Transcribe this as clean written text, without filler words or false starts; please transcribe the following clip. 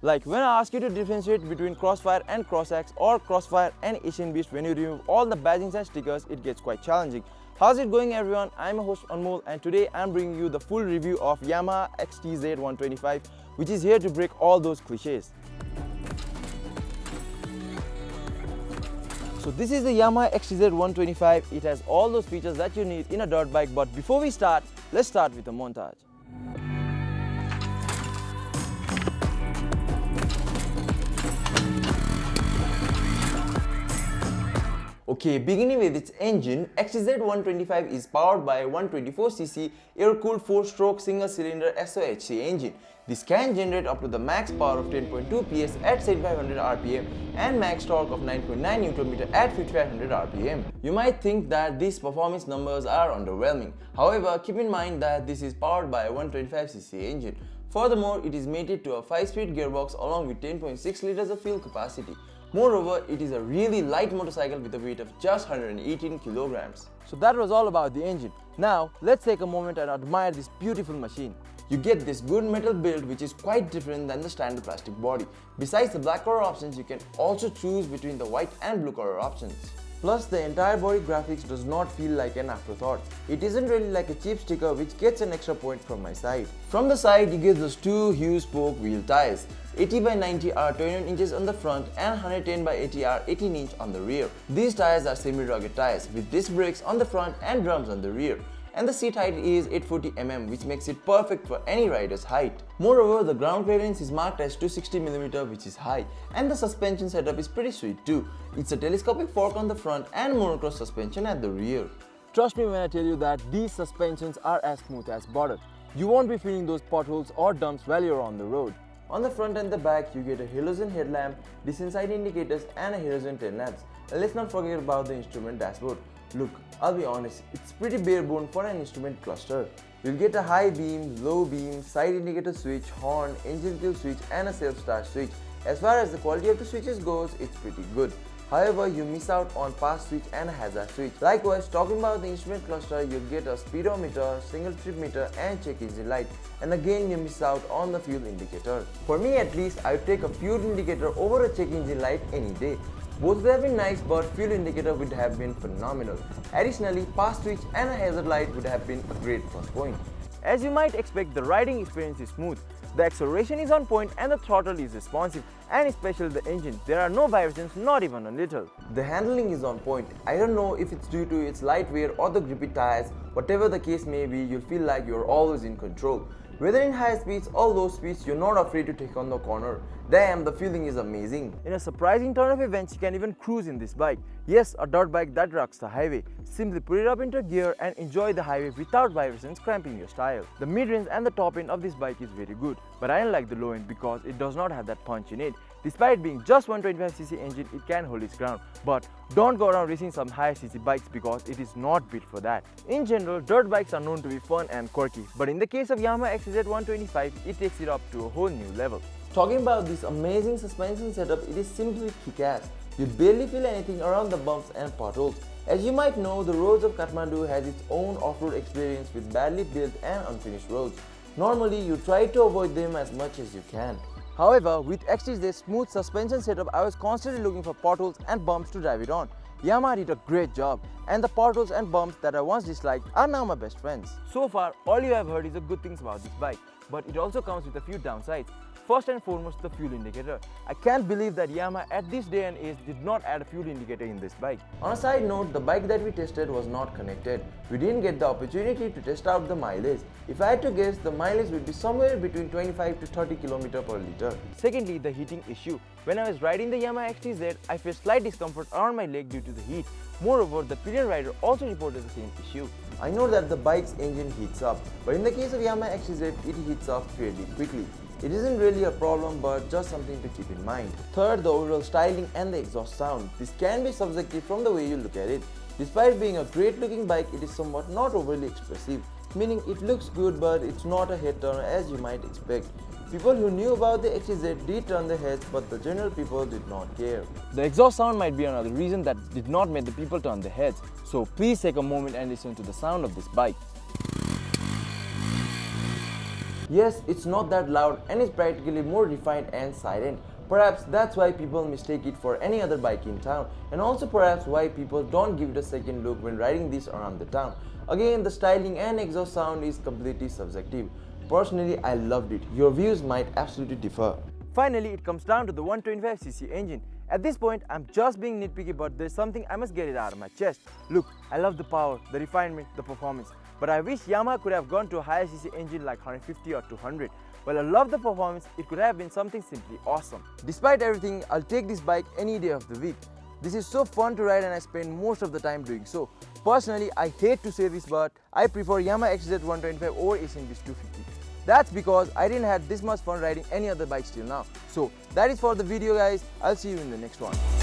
Like when I ask you to differentiate between Crossfire and Crossax or Crossfire and Asian Beast, when you remove all the badgings and stickers, it gets quite challenging. How's it going everyone? I'm your host Anmol and today I'm bringing you the full review of Yamaha XTZ 125, which is here to break all those cliches. So this is the Yamaha XTZ 125. It has all those features that you need in a dirt bike, but before we start, let's start with a montage. Okay, beginning with its engine, XTZ 125 is powered by a 124cc air-cooled 4-stroke single-cylinder SOHC engine. This can generate up to the max power of 10.2 PS at 7500 RPM and max torque of 9.9 Nm at 5500 RPM. You might think that these performance numbers are underwhelming. However, keep in mind that this is powered by a 125cc engine. Furthermore, it is mated to a 5-speed gearbox along with 10.6 liters of fuel capacity. Moreover, it is a really light motorcycle with a weight of just 118 kilograms. So that was all about the engine. Now, let's take a moment and admire this beautiful machine. You get this good metal build which is quite different than the standard plastic body. Besides the black color options, you can also choose between the white and blue color options. Plus, the entire body graphics does not feel like an afterthought. It isn't really like a cheap sticker which gets an extra point from my side. From the side, you get those two huge spoke wheel tires. 80 by 90 are 21 inches on the front and 110 by 80 are 18 inch on the rear. These tires are semi-rugged tires with disc brakes on the front and drums on the rear. And the seat height is 840 mm, which makes it perfect for any rider's height. Moreover, the ground clearance is marked as 260 mm, which is high, and the suspension setup is pretty sweet too. It's a telescopic fork on the front and monocross suspension at the rear. Trust me when I tell you that these suspensions are as smooth as butter. You won't be feeling those potholes or dumps while you're on the road. On the front and the back, you get a halogen headlamp, distance side indicators and a halogen tail lamps. And let's not forget about the instrument dashboard. Look, I'll be honest, it's pretty bare bone for an instrument cluster. You'll get a high beam, low beam, side indicator switch, horn, engine kill switch and a self-start switch. As far as the quality of the switches goes, it's pretty good. However, you miss out on pass switch and hazard switch. Likewise, talking about the instrument cluster, you'll get a speedometer, single trip meter and check engine light. And again, you miss out on the fuel indicator. For me at least, I would take a fuel indicator over a check engine light any day. Both would have been nice, but fuel indicator would have been phenomenal. Additionally, pass switch and a hazard light would have been a great plus point. As you might expect, the riding experience is smooth. The acceleration is on point and the throttle is responsive, and especially the engine, there are no vibrations, not even a little. The handling is on point. I don't know if it's due to its light wear or the grippy tires. Whatever the case may be, you'll feel like you're always in control. Whether in high speeds or low speeds, you're not afraid to take on the corner. Damn, the feeling is amazing. In a surprising turn of events, you can even cruise in this bike. Yes, a dirt bike that rocks the highway. Simply put it up into gear and enjoy the highway without vibrations cramping your style. The mid-range and the top end of this bike is very good, but I don't like the low end because it does not have that punch in it. Despite being just 125cc engine, it can hold its ground. But don't go around racing some higher cc bikes because it is not built for that. In general, dirt bikes are known to be fun and quirky, but in the case of Yamaha XTZ 125, it takes it up to a whole new level. Talking about this amazing suspension setup, it is simply kick-ass. You barely feel anything around the bumps and potholes. As you might know, the roads of Kathmandu has its own off-road experience with badly built and unfinished roads. Normally, you try to avoid them as much as you can. However, with XTZ's smooth suspension setup, I was constantly looking for potholes and bumps to drive it on. Yamaha did a great job, and the potholes and bumps that I once disliked are now my best friends. So far, all you have heard is the good things about this bike, but it also comes with a few downsides. First and foremost, the fuel indicator. I can't believe that Yamaha at this day and age did not add a fuel indicator in this bike. On a side note, the bike that we tested was not connected. We didn't get the opportunity to test out the mileage. If I had to guess, the mileage would be somewhere between 25 to 30 km per liter. Secondly, the heating issue. When I was riding the Yamaha XTZ, I felt slight discomfort around my leg due to the heat. Moreover, the pillion rider also reported the same issue. I know that the bike's engine heats up, but in the case of Yamaha XTZ, it heats up fairly quickly. It isn't really a problem, but just something to keep in mind. Third, the overall styling and the exhaust sound. This can be subjective from the way you look at it. Despite being a great looking bike, it is somewhat not overly expressive, meaning it looks good but it's not a head turner as you might expect. People who knew about the XTZ did turn their heads, but the general people did not care. The exhaust sound might be another reason that did not make the people turn their heads, so please take a moment and listen to the sound of this bike. Yes, it's not that loud and is practically more refined and silent. Perhaps that's why people mistake it for any other bike in town, and also perhaps why people don't give it a second look when riding this around the town. Again, the styling and exhaust sound is completely subjective. Personally, I loved it. Your views might absolutely differ. Finally, it comes down to the 125cc engine. At this point, I'm just being nitpicky, but there's something I must get it out of my chest. Look, I love the power, the refinement, the performance, but I wish Yamaha could have gone to a higher cc engine like 150 or 200. While I love the performance, it could have been something simply awesome. Despite everything, I'll take this bike any day of the week. This is so fun to ride and I spend most of the time doing so. Personally, I hate to say this, but I prefer Yamaha XTZ 125 over Asian Beast 250. That's because I didn't have this much fun riding any other bikes till now. So that is for the video guys. I'll see you in the next one.